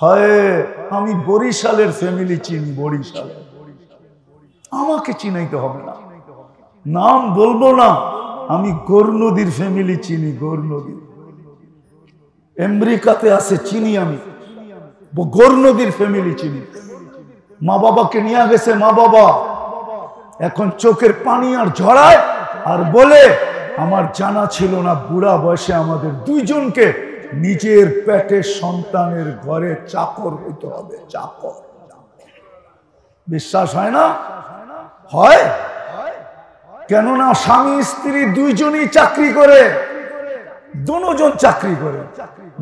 হয় আমি বরিশালের ফ্যামিলি চিনি, বরিশালের, আমাকে চিনাইতে হবে না, নাম বলবো না, আমি গৌরনদীর ফ্যামিলি চিনি, গৌরনদী আমেরিকাতে আছে চিনি, আমি গৌরনদীর ফ্যামিলি চিনি। মা বাবাকে নিয়ে গেছে, মা বাবা এখন চোখের পানি আর ঝরায় আর বলে আমার জানা ছিল না বুড়া বয়সে আমাদের দুইজনকে নিজের পেটের সন্তানের ঘরে চাকর হইতে হবে, চাকর। বিশ্বাস হয় না? হয়। কেননা স্বামী স্ত্রী দুইজনই চাকরি করে, দুজন চাকরি করে।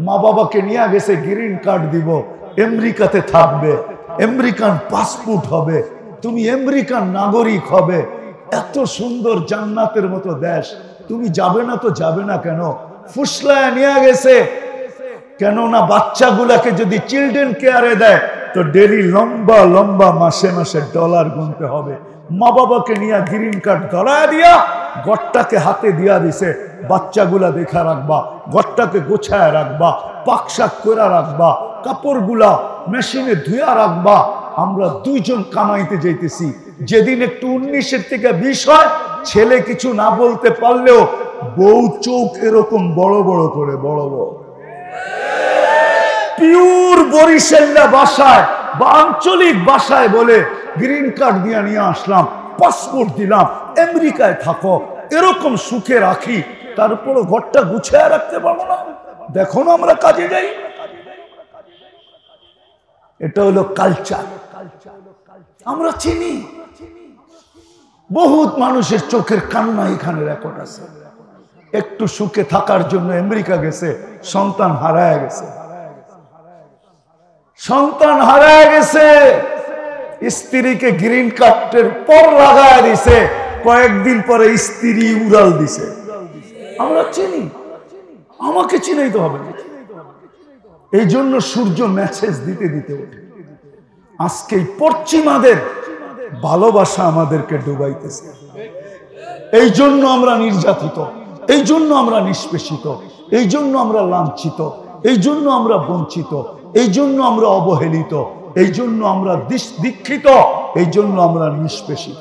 মা বাবাকে নিয়ে গেছে, গ্রিন কার্ড দিব, আমেরিকাতে থাকবে, আমেরিকান পাসপোর্ট হবে, তুমি আমেরিকান নাগরিক হবে, এত সুন্দর জান্নাতের মতো দেশ, তুমি যাবে না তো যাবে না কেন? ফুসলায় নিয়ে গেছে, কেননা বাচ্চাগুলাকে যদি চিলড্রেন কেয়ারে দেয় তো ডেলি লম্বা লম্বা মাসে মাসে ডলার গুনতে হবে। মা বাবাকে নিয়ে গ্রিন কার্ড ধরায় দিয়া ঘরটাকে হাতে দিয়া দিছে, বাচ্চাগুলা দেখা রাখবা, ঘরটাকে গোছায় রাখবা, পাকশাক করে রাখবা, কাপড়গুলা মেশিনে ধুয়া রাখবা। আমরা দুইজন কামাইতে যাইতেছি, যেদিন একটু 19-এর থেকে 20 হয়, ছেলে কিছু না বলতে পারলেও বউ চোখ এরকম বড় বড় করে, বড় বড় পিওর বরিশাল্লা ভাষায় বা আঞ্চলিক ভাষায় বলে গ্রিন কার্ড দিয়ে নিয়ে আসলাম, পাসপোর্ট দিলাম, আমেরিকায় থাকো, এরকম সুখে রাখি, তারপরে ঘরটা গুছিয়ে রাখতে পারবো না? দেখো না আমরা কাজে যাই, এটা হলো কালচার। আমরা চিনি বহুত মানুষের চোখের কান্না এখানে রেকর্ড আছে, একটু সুখে থাকার জন্য আমেরিকা গেছে, সন্তান হারায় গেছে, সন্তান হারায় গেছে, স্ত্রীকে গ্রিন কার্ডের পর লাগায় দিছে, কয়েকদিন পরে স্ত্রী উড়াল দিছে। আমরা চিনি, আমাকে চিনাইতে হবে না। এই জন্য সূর্য মেসেজ দিতে দিতে আজকে পশ্চিমাদের ভালোবাসা আমাদেরকে ডুবাইতেছে। এই জন্য আমরা নির্যাতিত, এই জন্য আমরা নিষ্পেষিত, এই জন্য আমরা লাঞ্ছিত, এই জন্য আমরা বঞ্চিত, এই জন্য আমরা অবহেলিত, এই জন্য আমরা দীক্ষিত, এই জন্য আমরা নিষ্পেষিত।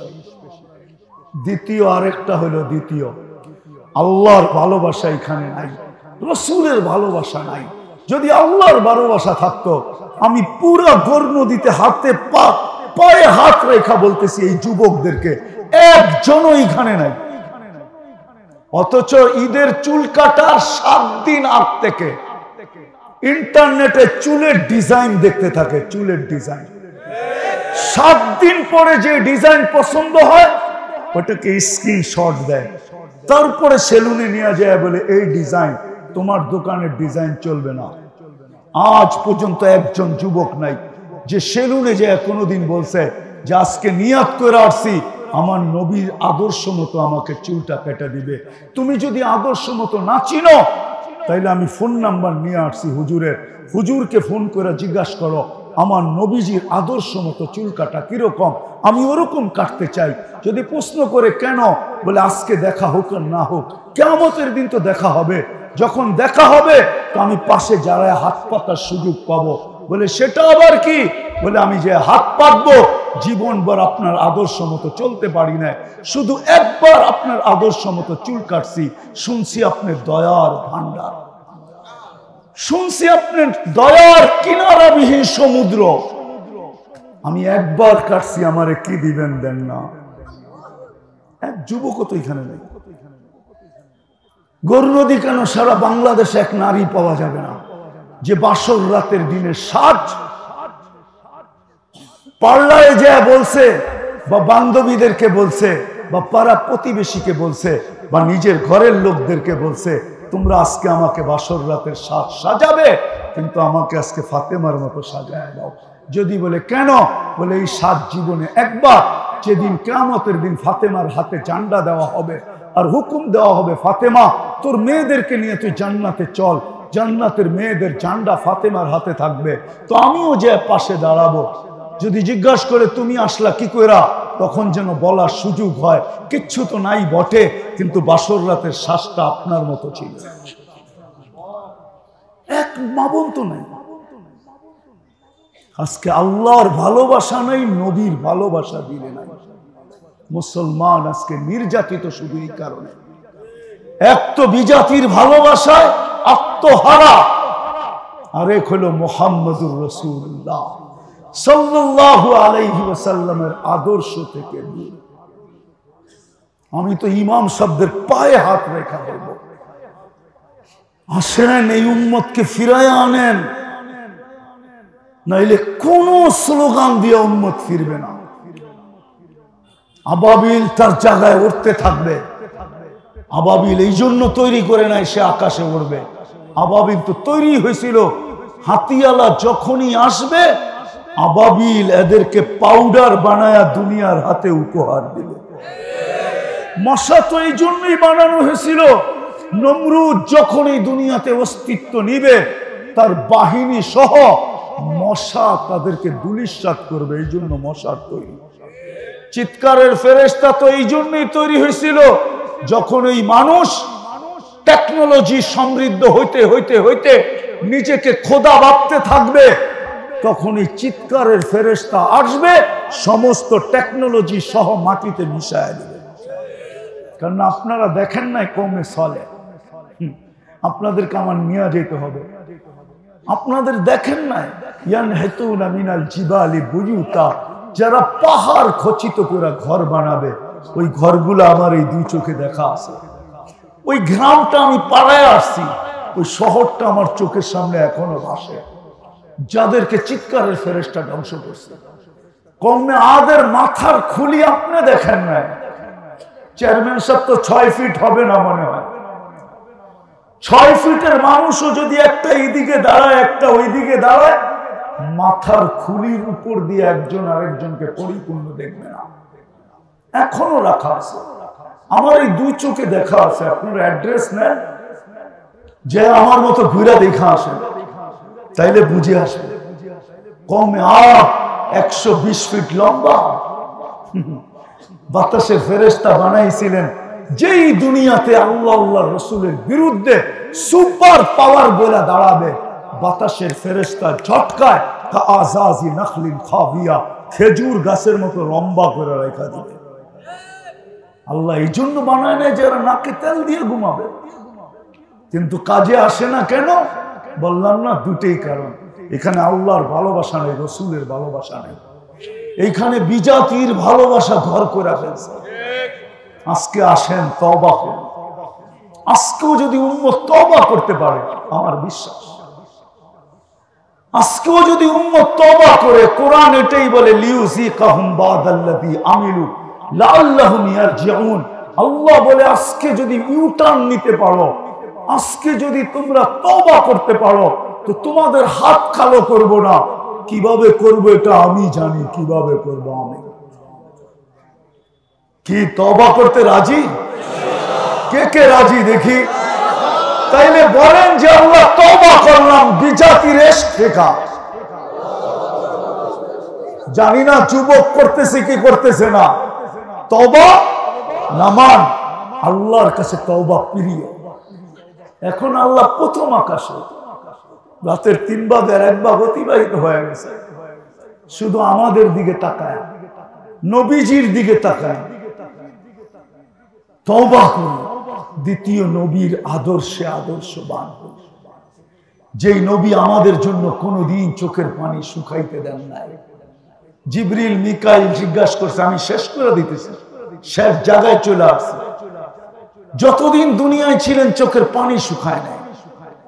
দ্বিতীয় আরেকটা হলো, দ্বিতীয় আল্লাহর ভালোবাসা এখানে নাই, রসুলের ভালোবাসা নাই। যদি আল্লাহর ভালোবাসা থাকতো, আমি পুরো গৌরনদীতে হাতে পায়ে হাত রেখা বলতেছি এই যুবকদেরকে, একজনও এখানে নাই। অথচ ঈদের চুল কাটার 7 দিন আগ থেকে ইন্টারনেটে চুলের ডিজাইন দেখতে থাকে, চুলের ডিজাইন। 7 দিন পরে যে ডিজাইন পছন্দ হয় ওটাকে স্ক্রিনশট দেয়, তারপরে সেলুনে নিয়ে যায়, বলে এই ডিজাইন তোমার দোকানের ডিজাইন চলবে না। আজ পর্যন্ত একজন যুবক নাই যে সেলুনে যায় কোনোদিন বলছে যে আজকে নিয়াত করে আসছি আমার নবীর আদর্শ মতো আমাকে চুলটা কেটে দিবে। তুমি যদি আদর্শ মতো না চিনো তাইলে আমি ফোন নাম্বার নিয়ে আসছি হুজুরের, হুজুরকে ফোন করে জিজ্ঞাসা করো আমার নবীজির আদর্শ মতো চুল কাটা কিরকম, আমি ওরকম কাটতে চাই। যদি প্রশ্ন করে কেন, বলে আজকে দেখা হোক আর না হোক, কিয়ামতের দিন তো দেখা হবে, যখন দেখা হবে তো আমি পাশে যারা হাত পাতার সুযোগ পাবো। বলে সেটা আবার কি? বলে আমি যে হাত পাতবো জীবনভর আপনার আদর্শ মতো চলতে পারি না, শুধু একবার আপনার আদর্শ মতো চুল কাটছি, শুনছি আপনার দয়ার ভান্ডার, শুনছি আপনার দয়ার কিনারাবিহীন সমুদ্র, আমি একবার কাটছি, আমারে কি দিবেন দেন না। এক যুবকও তো এখানে নেই। গৌরনদী কেন, সারা বাংলাদেশে এক নারী পাওয়া যাবে না যে বাসর রাতের দিনে সাজ পার্লারে যায় বলছে, বা বান্ধবীদেরকে বলছে, বা পাড়া প্রতিবেশীকে বলছে, বা নিজের ঘরের লোকদেরকে বলছে তোমরা আজকে আমাকে বাসর রাতের সাজ সাজাবে, কিন্তু আমাকে আজকে ফাতেমার মতো সাজায় দাও। যদি বলে কেন, বলে এই সাত জীবনে একবার, যেদিন কিয়ামতের দিন ফাতেমার হাতে ঝান্ডা দেওয়া হবে আর হুকুম দেওয়া হবে ফাতেমা তোর মেয়েদেরকে নিয়ে তুই জান্নাতে চল, জান্নাতের মেয়েদের ঝান্ডা ফাতেমার হাতে থাকবে, তো আমিও যে পাশে দাঁড়াবো। যদি জিজ্ঞাসা করে তুমি আসলা কি কইরা, তখন যেন বলার সুযোগ হয় কিচ্ছু তো নাই বটে, কিন্তু বাসর রাতের শ্বাসটা আপনার মতো ছিল। এক মাবন তো নাই, আজকে আল্লাহর ভালোবাসা নাই, নবীর ভালোবাসা দিলে নাই। মুসলমান আজকে নির্যাতিত শুধু এই কারণে, এক তো বিজাতির ভালোবাসায় আত্মহারা, আরেক হলো মুহাম্মদুর রাসূলুল্লাহ সাল্লাল্লাহু আলাইহি ওয়াসাল্লামের আদর্শ থেকে দূর। আমি তো ইমাম শব্দের পায়ে হাত রেখা বলবো, আসেন এই উম্মতকে ফিরায় আনেন, নাইলে কোন স্লোগান দিয়ে উম্মত ফিরবে না। আবাবিল তার জায়গায় উঠতে থাকবে। আবাবিল এই জন্য তৈরি করে নাই সে আকাশে উড়বে। আবাবিল তো তৈরি হয়েছিল, হাতিয়ালা যখনই আসবে আবাবিল এদেরকে পাউডার বানায়া দুনিয়ার হাতে উপহার দিল। মশা তো এই জন্যই বানানো হয়েছিল, নমরুদ যখনই দুনিয়াতে অস্তিত্ব নিবে তার বাহিনী সহ মশা তাদেরকে দুলিশাত করবে, এই জন্য মশার তৈরি। চিৎকারের ফেরেশতা তো এই জন্যই তৈরি হয়েছিল, যখন এই মানুষ টেকনোলজি সমৃদ্ধ হইতে হইতে হইতে নিজেকে খোদা ভাবতে থাকবে, তখন এই চিৎকারের ফেরেশতা আসবে, সমস্ত টেকনোলজি সহ মাটিতে মিশায় দেবে। কারণ আপনারা দেখেন নাই কমে চলে, আপনাদেরকে আমার নিয়ে যেতে হবে। আপনাদের দেখেন নাই ইয়ানহিতুনা মিনাল জিবালি বুয়ুতা, যারা পাহাড় খচিত করে ঘর বানাবে, ওই ঘরগুলো আমার এই দুই চোখে দেখা আছে। ওই গ্রামটা আমি পাড়ায় আসছি, ওই শহরটা আমার চোখের সামনে এখনো ভাসে, যাদেরকে চিৎকারের ফেরেশতা ধ্বংস করছে। কমে আদের মাথার খুলি আপনি দেখেন নাই। চেয়ারম্যান সাহেব তো 6 ফিট হবে না মনে হয়। 6 ফিটের মানুষও যদি একটা এইদিকে দাঁড়ায় একটা ওইদিকে দাঁড়ায়, মাথার খুলির উপর দিয়ে একজন আরেকজনকে পরিপূর্ণ দেখবে না। এখনো রাখা আছে, আমার এই দুই চোখে দেখা আছে। আপনারা অ্যাড্রেস নেন, যে আমার মতো ঘুরা দেখা আসেন, তাইলে বুঝে আসবে। কমে 120 ফিট লম্বা বাতাসের ফেরেশতা বানাইছিলেন, যেই দুনিয়াতে আল্লাহ আল্লাহ রসুলের বিরুদ্ধে সুপার পাওয়ার বলে দাঁড়াবে, বাতাসের ফেরেশতা ঝটকায় কাআযাজি নাখলিন খাবিয়া, খেজুর গাছের মতো লম্বা করে রেখা দিবে। আল্লাহ এই জন্য বানায় না যারা নাকে তেল দিয়ে ঘুমাবে, কিন্তু কাজে আসে না কেন? বললাম না, দুটেই কারণ। এখানে আল্লাহর ভালোবাসা নেই, রসুলের ভালোবাসা নেই। এইখানে বিজাতির ভালোবাসা ঘর করে ফেলছে। আজকে আসেন তওবা করুন। আজকেও যদি উম্মত তওবা করতে পারে, আমার বিশ্বাস, আজকেও যদি উম্মত তওবা করে, কোরআন এটাই বলে লিউযিকাহুম বাদাল্লাযী আমিলু লাআল্লাহুম ইয়ারজিউন। আল্লাহ বলে আজকে যদি ইউটার্ন নিতে পারো, আজকে যদি তোমরা তওবা করতে পারো, তো তোমাদের হাত কালো করব না। কিভাবে করবো এটা আমি জানি, কিভাবে করবো আমি। কি তওবা করতে রাজি? কে কে রাজি দেখি? তাইলে বলেন যে আল্লাহ তওবা করলাম বিজাতির এশক থেকে। জানি না যুবক করতেছে কি করতেছে না। তওবা নামান আল্লাহর কাছে তওবা প্রিয়। এখন আল্লাহ প্রথম আকাশে, রাতের 3 ভাগের 1 ভাগ অতিবাহিত হয়ে গেছে, শুধু আমাদের দিকে তাকায়, নবীজির দিকে তাকায়। তওবা করুন, দ্বিতীয় নবীর আদর্শে আদর্শবান হন, যেই নবী আমাদের জন্য কোনোদিন চোখের পানি শুকাইতে দেন নাই। জিবরিল মিকাইল জিজ্ঞাসা করছে, আমি শেষ করে দিতেছি, শেষ জায়গায় চলে আসছে। যতদিন দুনিয়ায় ছিলেন চোখের পানি শুকায় নাই।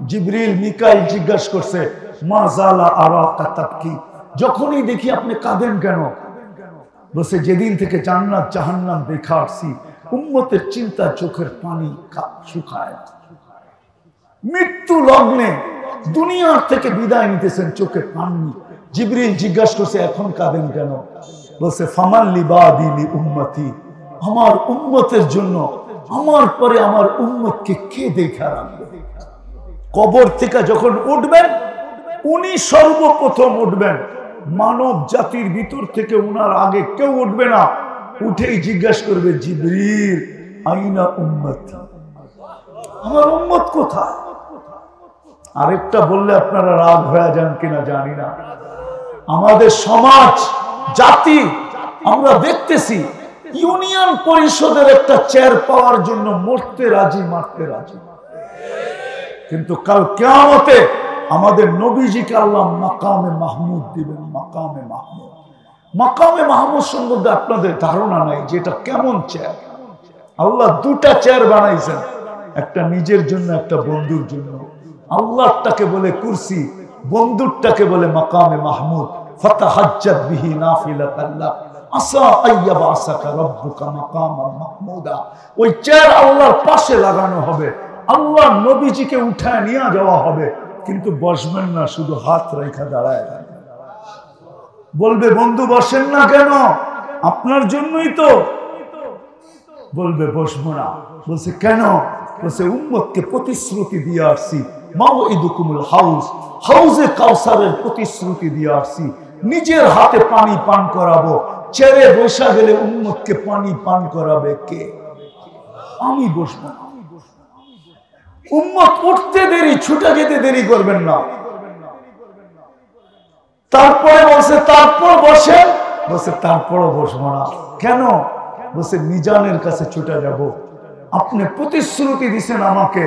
জিবরিল মিকাইল জিজ্ঞাসা করছে, মা জালা আরাকা তাবকি, যখনই দেখি আপনি কাঁদেন কেন? বলছে, যেদিন থেকে জান্নাত জাহান্নাম দেখা আসছি, উম্মতের চিন্তা চোখের পানি শুকায়। মৃত্যু লগ্নে দুনিয়ার থেকে বিদায় নিতেছেন, চোখের পানি। জিবরিল জিজ্ঞাসা করছে, এখন কাঁদেন কেন? বলছে, ফামান লিবাদি লি উম্মতি, আমার উম্মতের জন্য, আমার পরে আমার উম্মতকে কে দেখা রাখবে? কবর থেকে যখন উঠবেন, উনি সর্বপ্রথম উঠবেন। মানব জাতির ভিতর থেকে উনার আগে কেউ উঠবে না। উঠেই জিজ্ঞাসা করবে, জিবরিল আইনা উম্মতি, আমার উম্মত কোথায়? আরেকটা বললে আপনারা রাগ হয়ে যান কিনা জানি না, আমাদের সমাজ জাতি আমরা দেখতেছি ইউনিয়ন পরিষদের একটা চেয়ার পাওয়ার জন্য মরতে রাজি, মারতে রাজি। কিন্তু কাল কিয়ামতে আমাদের নবীজিকে আল্লাহ মাকামে মাহমুদ দিবেন। মাকামে মাহমুদ, মাকামে মাহমুদ সম্বন্ধে আপনাদের ধারণা নাই যে এটা কেমন চেয়ার। আল্লাহ দুটা চেয়ার বানাইছেন, একটা নিজের জন্য, একটা বন্ধুর জন্য। আল্লাহটাকে বলে কুরসি, বন্ধুরটাকে বলে মাকামে মাহমুদ। ফাতাহাজ্জাত বিহি নাফিলাতান লাক আসা আইয়াবাসাকা রাব্বুকা মাকামান মাহমুদা। ওই চেয়ার আল্লাহর পাশে লাগানো হবে, আল্লাহ নবীজিকে উঠায় নিয়ে যাওয়া হবে, কিন্তু বসবেন না, শুধু হাত রেখা দাঁড়ায়। বলবে বন্ধু বসেন না কেন? আপনার জন্যই তো। বলবে বসবো না। বলছে কেন? বলছে উম্মতকে প্রতিশ্রুতি দিয়ে আসছি, মাউইদুকুমুল হাউজ, হাউজে কাউসারের প্রতিশ্রুতি দিয়ে আসছি, নিজের হাতে পানি পান করাবো। চেয়ারে বসা গেলে উম্মতকে পানি পান করাবে কে? আমি বসবো না। উম্মত উঠতে দেরি, ছুটে যেতে দেরি করবেন না। তারপরে বলছে তারপর বসে, বলছে তারপরও বসবো না। কেন? বলছে মিজানের কাছে ছুটে যাব। আপনি প্রতিশ্রুতি দিছেন আমাকে,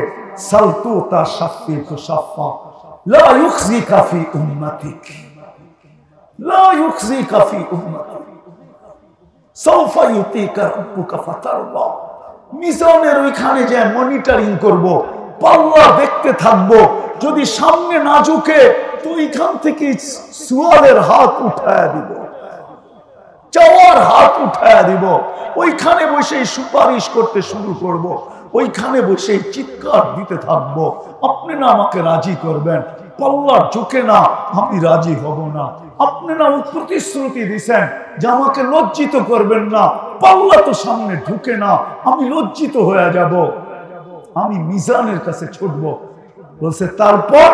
সালতু তা শাফি তু শাফা লা ইউখজিকা ফি উম্মতিক, লা ইউখজিকা ফি উম্মতিক সাউফা ইউতিকা রাব্বুকা ফাতারদা। মিজানের ওইখানে যে মনিটরিং করব, পাল্লা দেখতে থাকবো, যদি সামনে না ঝুঁকে তো ওইখান থেকে সুয়ালের হাত উঠায় দিব, চাওয়ার হাত উঠায় দিব। ওইখানে বসে সুপারিশ করতে শুরু করব, ওইখানে বসে চিৎকার দিতে থাকবো। আপনি না আমাকে রাজি করবেন, পাল্লা ঝুঁকে না, আমি রাজি হব না। আপনি না প্রতিশ্রুতি দিছেন যে আমাকে লজ্জিত করবেন না, পাল্লা তো সামনে ঢুকে না, আমি লজ্জিত হয়ে যাব, আমি মিজানের কাছে ছুটবো। বলছে তারপর,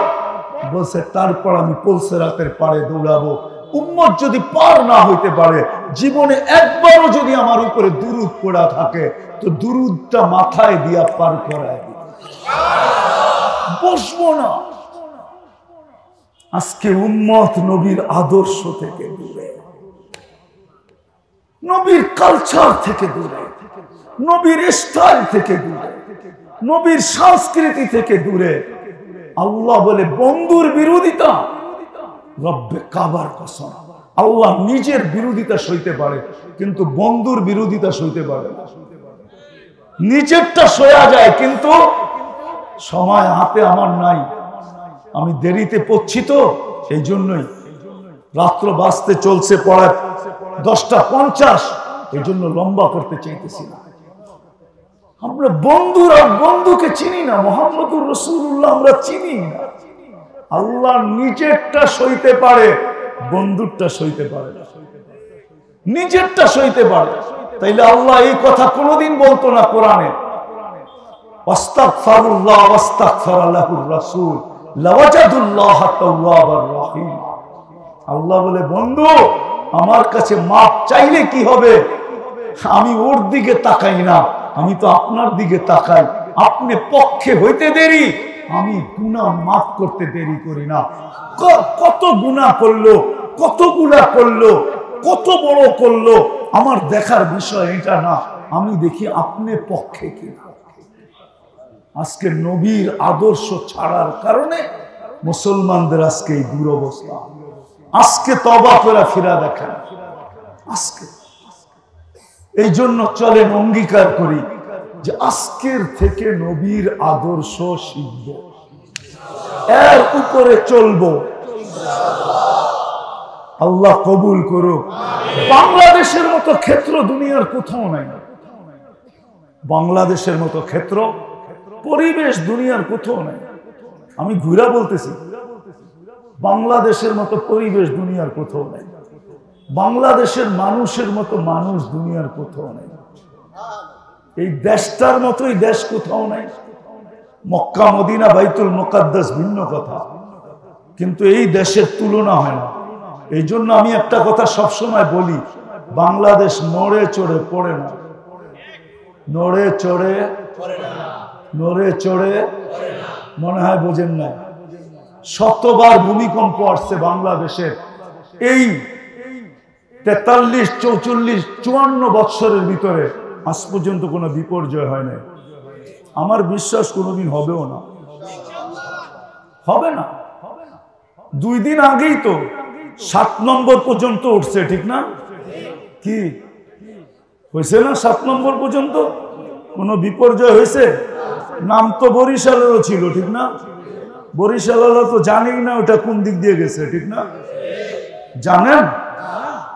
বলছে তারপর আমি পুলসিরাতের পারে দৌড়াবো। উম্মত যদি পার না হইতে পারে, জীবনে একবারও যদি আমার উপরে দুরূদ পড়া থাকে, তো দুরূদটা মাথায় দিয়া পার করায় দিবে, বসবো না। আজকে উম্মত নবীর আদর্শ থেকে দূরে, নবীর কালচার থেকে দূরে, নবীর স্টাইল থেকে দূরে, নবীর সংস্কৃতি থেকে দূরে। আল্লাহ বলে বন্ধুর বিরোধিতা, রব্বে কাবার কসম, আল্লাহ নিজের বিরোধিতা সইতে পারে, কিন্তু বন্ধুর বিরোধিতা সইতে পারে না। নিজেরটা সয়া যায়, কিন্তু সময় হাতে আমার নাই, আমি দেরিতে পড়ছি তো, সেই জন্যই রাত্র বাজতে চলছে পড়ায় 10টা 50, এই জন্য লম্বা করতে চাইতেছি না। আমরা বন্ধুরা বন্ধুকে চিনি না, মুহাম্মদুর রাসূলুল্লাহ আমরা চিনি না। আল্লাহ নিজেরটা সইতে পারে, বন্ধুরটা সইতে পারে না। নিজেরটা সইতে পারে, তাইলে আল্লাহ এই কথা কোনোদিন বলতো না কোরআনে, আস্তাগফিরুল্লাহ ওয়াস্তাগফার লাহুর রাসূল লাওয়াজাদুল্লাহ তাওয়াবার রহিম। আল্লাহ বলে বন্ধু আমার কাছে মাপ চাইলে কি হবে? আমি ওর দিকে তাকাই না, আমি তো আপনার দিকে তাকাই। আপনি পক্ষে হইতে দেরি, আমি গুনাহ মাফ করতে দেরি করি না। কত গুনাহ করলো, কতগুলা করলো, কত বড় করলো, আমার দেখার বিষয় এটা না, আমি দেখি আপনি পক্ষে কিনা। আজকে নবীর আদর্শ ছাড়ার কারণে মুসলমানদের আজকে এই দুরবস্থা। আজকে তওবা করে ফিরা দেখেন। আজকে এই জন্য চলেন অঙ্গীকার করি যে আজকের থেকে নবীর আদর্শ শিখব, এর উপরে চলবো। আল্লাহ কবুল করুক। বাংলাদেশের মতো ক্ষেত্র দুনিয়ার কোথাও নাই, বাংলাদেশের মতো ক্ষেত্র পরিবেশ দুনিয়ার কোথাও নাই। আমি ঘুরা বলতেছি, বাংলাদেশের মতো পরিবেশ দুনিয়ার কোথাও নাই, বাংলাদেশের মানুষের মতো মানুষ দুনিয়ার কোথাও নাই, এই দেশটার মতোই দেশ কোথাও নাই। মক্কা মদিনা বাইতুল মুকাদ্দাস ভিন্ন কথা, কিন্তু এই দেশের তুলনা হয় না। এই জন্য আমি একটা কথা সবসময় বলি, বাংলাদেশ নড়ে চড়ে পড়ে না, নড়ে চড়ে, নড়ে চড়ে, মনে হয় বোঝেন না। শতবার ভূমিকম্প আসছে বাংলাদেশের এই 43, 44, 54 বৎসরের ভিতরে আজ পর্যন্ত কোনো বিপর্যয় হয় না। আমার বিশ্বাস কোনোদিন হবেও না, হবে না। 2 দিন আগেই তো 7 নম্বর পর্যন্ত উঠছে, ঠিক না? কি হয়েছে না? 7 নম্বর পর্যন্ত কোনো বিপর্যয় হয়েছে? নাম তো বরিশালেরও ছিল, ঠিক না? বরিশালেরও তো জানেই না ওটা কোন দিক দিয়ে গেছে, ঠিক না? জানেন?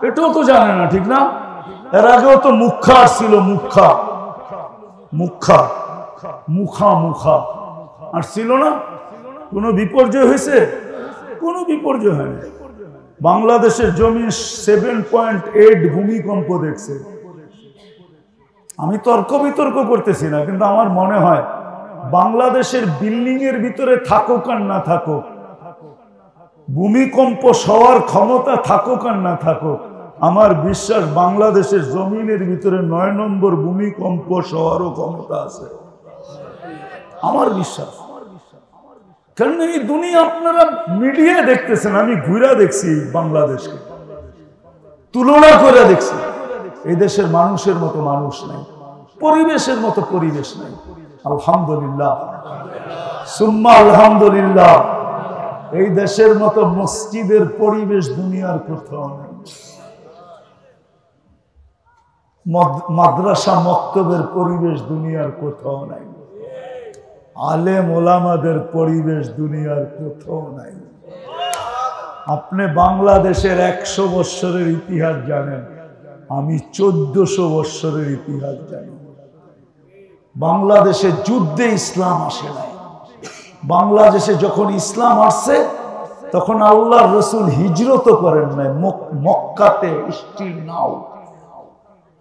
এটাও তো জানে না, ঠিক না? এর আগেও তো মুখা আসছিল, মুখা মুখা মুখা মুখা আসছিল না? কোনো বিপর্যয় হয়েছে? কোনো বিপর্যয় হয়নি। বাংলাদেশের জমি 7.8 ভূমিকম্প দেখছে। আমি তর্ক বিতর্ক করতেছি না, কিন্তু আমার মনে হয় বাংলাদেশের বিল্ডিং এর ভিতরে থাকুক আর না থাকুক, ভূমিকম্প সওয়ার ক্ষমতা থাকুক আর না থাকুক, আমার বিশ্বাস বাংলাদেশের জমিনের ভিতরে 9 নম্বর ভূমিকম্প সওয়ারও ক্ষমতা আছে, আমার বিশ্বাস। কারণ এই দুনিয়া আপনারা মিডিয়া দেখতেছেন, আমি ঘুরা দেখছি বাংলাদেশকে, তুলনা করে দেখছি। এই দেশের মানুষের মতো মানুষ নাই, পরিবেশের মতো পরিবেশ নাই। আলহামদুলিল্লাহ, সুম্মা আলহামদুলিল্লাহ। এই দেশের মতো মসজিদের পরিবেশ দুনিয়ার কোথাও নেই। মাদ্রাসা মক্তবের পরিবেশ দুনিয়ার কোথাও নাই। আলেম ওলামাদের পরিবেশ দুনিয়ার কোথাও নাই। আপনি বাংলাদেশের 100 বৎসরের ইতিহাস জানেন, আমি 1400 বৎসরের ইতিহাস জানি। বাংলাদেশে যুদ্ধে ইসলাম আসে নাই। বাংলাদেশে যখন ইসলাম আসছে তখন আল্লাহর রাসূল হিজরত করেন নাই, মক্কাতে স্টিল নাও।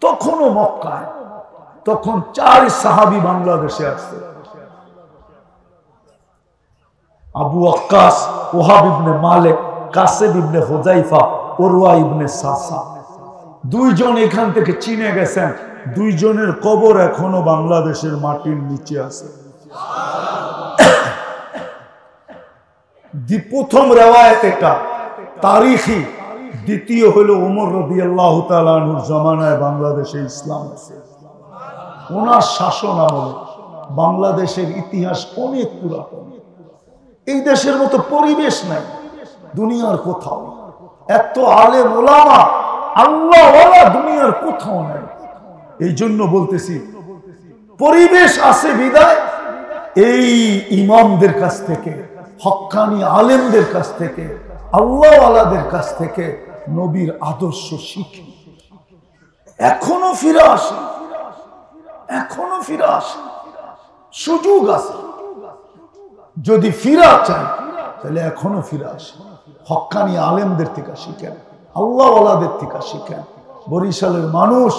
তখনও মক্কায় তখন 4 সাহাবী বাংলাদেশে আসছে, আবু ওয়াক্কাস, ওহাব ইবনে মালিক, কাসেব ইবনে হুযায়ফা, উরওয়া ইবনে সাসা। 2 জন এখান থেকে চীনে গেছেন, 2 জনের কবর এখনো বাংলাদেশের মাটির নিচে আছে। প্রথম রেওয়ায়েত এটা তারিখী, দ্বিতীয় হলো ওমর রাদিয়াল্লাহু তাআলা আনহুর জামানায় বাংলাদেশে ইসলাম আছে। ওনার শাসন আমলে বাংলাদেশের ইতিহাস অনেক পুরাতন। এই দেশের মতো পরিবেশ নাই দুনিয়ার কোথাও। এত আলেম ওলামা আল্লাহওয়ালা দুনিয়ার কোথাও নাই। এই জন্য বলতেছি পরিবেশ আছে বিদায় এই ইমামদের কাছ থেকে, হক্কানি আলেমদের কাছ থেকে, আল্লাহওয়ালাদের কাছ থেকে নবীর আদর্শ শিখি। এখনো ফিরে আসে, এখনো ফিরে আসে, সুযোগ আছে। যদি ফিরা চাই তাহলে এখনো ফিরে আসে। হক্কানি আলেমদের থেকে শিখেন, আল্লাহওয়ালাদের থেকে শিখেন। বরিশালের মানুষ,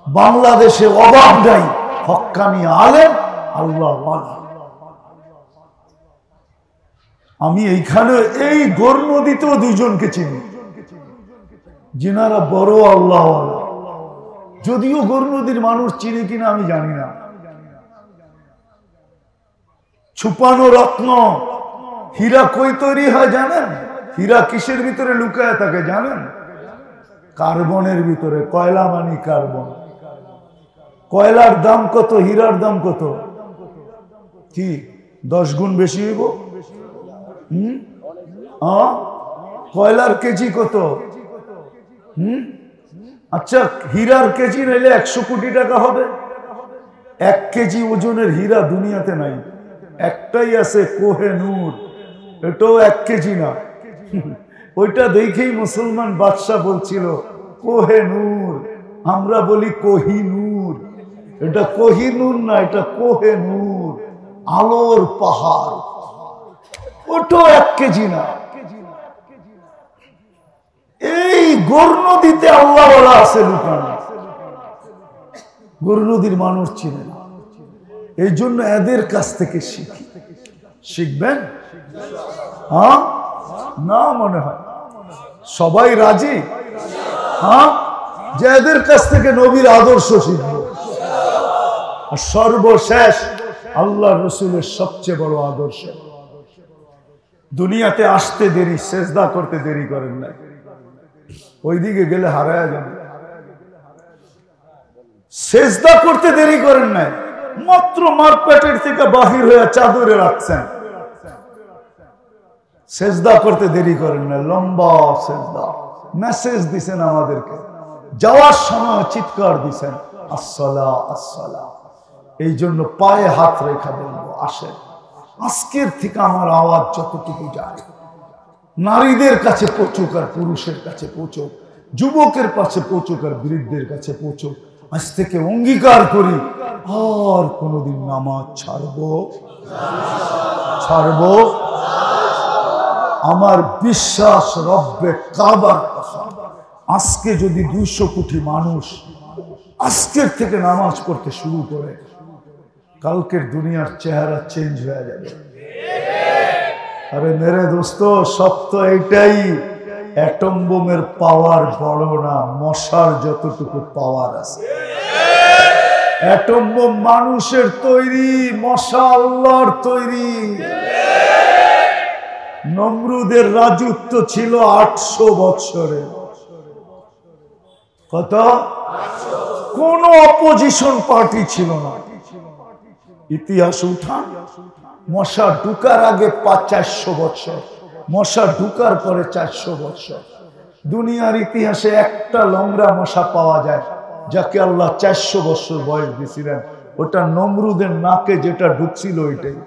বাংলাদেশে অভাব নাই হক্কানি আলেম, আল্লাহওয়ালা। আমি এইখানে এই গোর নদীতেও 2 জনকে চিনি যিনারা বড় আল্লাহওয়ালা। যদিও গোর নদীর মানুষ চিনি কিনা আমি জানি না। ছুপানো রত্ন, হীরা কই তৈরি হয় জানেন? হীরা কিসের ভিতরে লুকায় থাকে জানেন? কার্বনের ভিতরে। কয়লা মানি কার্বন। কয়লার দাম কত, হীরার দাম কত? কি 10 গুণ বেশি হইব? কয়লার কেজি কত? আচ্ছা, হীরার কেজি নিলে 100 কোটি টাকা হবে। 1 কেজি ওজনের হীরা দুনিয়াতে নাই, একটাই আছে কোহিনূর। এটাও 1 কেজি না। ওইটা দেখেই মুসলমান বাদশাহ বলছিল কোহিনূর, আমরা বলি কোহিনূর। এটা কোহিনূর না, এটা কোহিনূর, আলোর পাহাড়। ওটাও 1 কেজি না। এই গোর নদীতে আল্লাহওয়ালা আছে লুকানো। গোর নদীর মানুষ চিনে না, এই জন্য এদের কাছ থেকে শিখি। শিখবেন? হ্যাঁ না? মনে হয় সবাই রাজি? হ্যাঁ, যে এদের কাছ থেকে নবীর আদর্শ শিখব। আর সর্বশেষ আল্লাহ রসুলের সবচেয়ে বড় আদর্শ দুনিয়াতে আসতে দেরি, সেজদা করতে দেরি করেন না, ওইদিকে গেলে হারায় যাবে। সেজদা করতে দেরি করেন নাই, মাত্র মার পেটের থেকে বাহির হয়ে চাদরে রাখছেন, সেজদা করতে দেরি করেন না, লম্বা সেজদা। মেসেজ দিছেন আমাদেরকে, যাওয়ার সময় চিৎকার দিছেন আসসালা আসসালা। এই জন্য পায়ে হাত রেখা বলবো, আসেন আজকের থেকে আমার আওয়াজ যতটুকু যায় নারীদের কাছে পৌঁছুক আর পুরুষের কাছে পৌঁছুক, যুবকের কাছে পৌঁছুক আর বৃদ্ধের কাছে পৌঁছুক। আজ থেকে অঙ্গীকার করি আর কোনোদিন নামাজ ছাড়বো। আমার বিশ্বাস রব্বে কাবার কসম, আজকে যদি 200 কোটি মানুষ আজকের থেকে নামাজ পড়তে শুরু করে, কালকের দুনিয়ার চেহারা চেঞ্জ হয়ে যাবে। আরে মেরে দোস্ত, সত্য এইটাই, অ্যাটম বোমের পাওয়ার বড় না, মশার যতটুকু পাওয়ার আছে। অ্যাটম বোম মানুষের তৈরি, মশা আল্লাহর তৈরি। নমরুদের রাজত্ব ছিল 800 বছরে। কত? কোন অপোজিশন পার্টি ছিল না। ইতিহাস উঠান, মশা ঢুকার আগে 400 বছর, মশা ঢুকার পরে 400 বছর। দুনিয়ার ইতিহাসে একটা লংরা মশা পাওয়া যায় যাকে আল্লাহ 400 বছর বয়স দিয়েছিলেন, ওটা নমরুদের নাকে যেটা ঢুকছিল ওইটাই।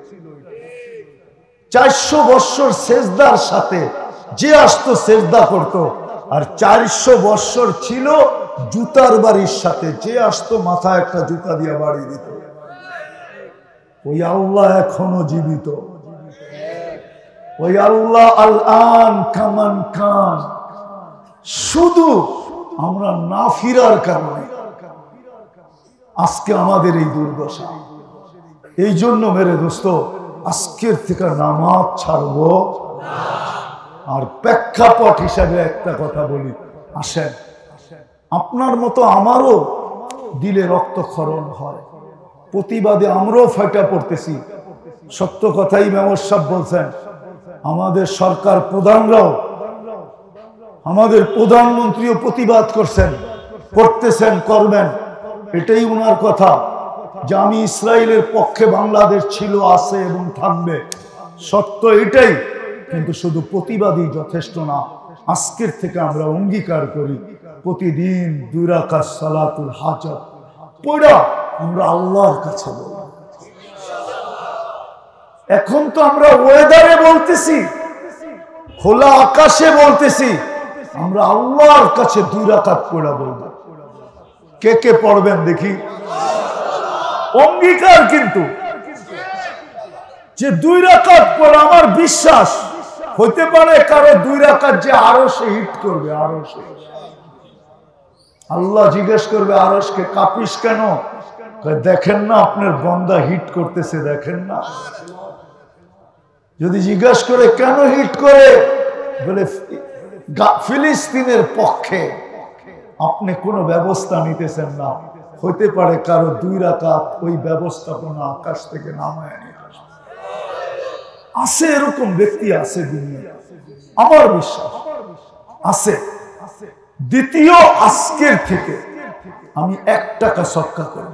400 বছর সেজদার সাথে যে আসতো সেজদা করত, আর 400 বছর ছিল জুতার বাড়ির সাথে, যে আসতো মাথায় একটা জুতা দিয়ে বাড়ি দিত। ওই আল্লাহ এখনো জীবিত, ওই আল্লাহ আল আন কামান খান। শুধু আমরা না ফিরার কারণে আজকে আমাদের এই দুর্দশা। এই জন্য মেরে দোস্ত, আজকের থেকে নামাজ ছাড়বো। আর প্রেক্ষাপট হিসাবে একটা কথা বলি, আসেন, আপনার মতো আমারও দিলে রক্তক্ষরণ হয়, প্রতিবাদে আমরাও ফাটা পড়তেছি। সত্য কথাই মেমর সাহেব বলছেন, আমাদের সরকার প্রধানরাও, আমাদের প্রধানমন্ত্রীও প্রতিবাদ করতেছেন, করবেন। এটাই ওনার কথা যে আমি ইসরায়েলের পক্ষে, বাংলাদেশ ছিল, আছে এবং থাকবে। সত্য এটাই, কিন্তু শুধু প্রতিবাদই যথেষ্ট না। আজকের থেকে আমরা অঙ্গীকার করি, প্রতিদিন 2 রাকাত সালাতুল হাজত পড়া আমরা আল্লাহর কাছে বলব। এখন তো আমরা ওয়েদারে বলতেছি, খোলা আকাশে বলতেছি, আমরা আল্লাহর কাছে 2 রাকাত পড়া বলবো। কে কে পড়বেন দেখি? অঙ্গীকার কিন্তু যে 2 রাকাত পড়া, আমার বিশ্বাস হতে পারে কারো 2 রাকাত যে আরশে হিট করবে। আরশে আল্লাহ জিজ্ঞেস করবে আরশকে, কাঁপিস কেন? দেখেন না আপনার বান্দা হিট করতেছে, দেখেন না? যদি জিজ্ঞেস করে কেন হিট করে, বলে ফিলিস্তিনের পক্ষে আপনি কোনো ব্যবস্থা নিতেছেন না, হতে পারে কারো 2 রাকাত ওই ব্যবস্থাপনা আকাশ থেকে নামায় নিয়ে আসে। আছে এরকম ব্যক্তি, আছে দুনিয়া, আমার বিশ্বাস আছে। দ্বিতীয়, আজকের থেকে আমি 1 টাকা সদকা করব।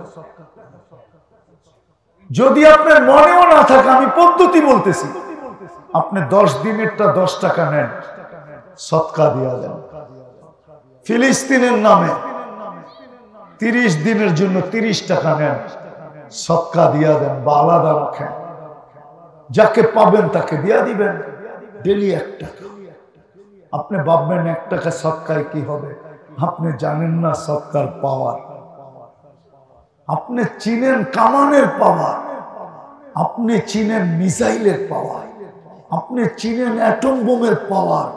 যদি আপনার মনেও না থাকে, আমি পদ্ধতি বলতেছি, আপনি 10 দিনেরটা 10 টাকা নেন, সদকা দিয়া দেন। ফিলিস্তিনের নামে 30 দিনের জন্য 30 টাকা নেন, সদকা দিয়া দেন বা আলাদা রাখেন। যাকে পাবেন তাকে দিয়া দিবেন, ডেলি 1 টাকা। আপনি ভাববেন 1 টাকা সদকায় কি হবে? আপনি জানেন না সদকার পাওয়ার। আপনি চিনেন কামানের পাওয়ার, আপনি চিনেন মিসাইলের পাওয়ার, আপনি চিনেন অ্যাটম বোমের পাওয়ার,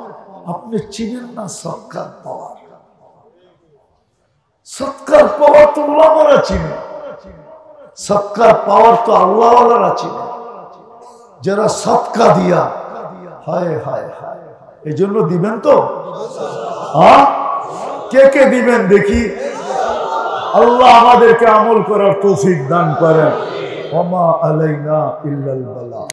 আপনি চিনেন না সদকার পাওয়ার। সদকার পাওয়ার তো উলামারা চিনে, সদকার পাওয়ার তো আল্লাহওয়ালারা চিনে, যারা সদকা দিয়া। হায় হায় হায়, এই জন্য দিবেন তো? হ্যাঁ, কে কে দিবেন দেখি? আল্লাহ আমাদেরকে আমল করার তৌফিক দান করেন। ওমা আলাইনা ইল্লাল বালাগ।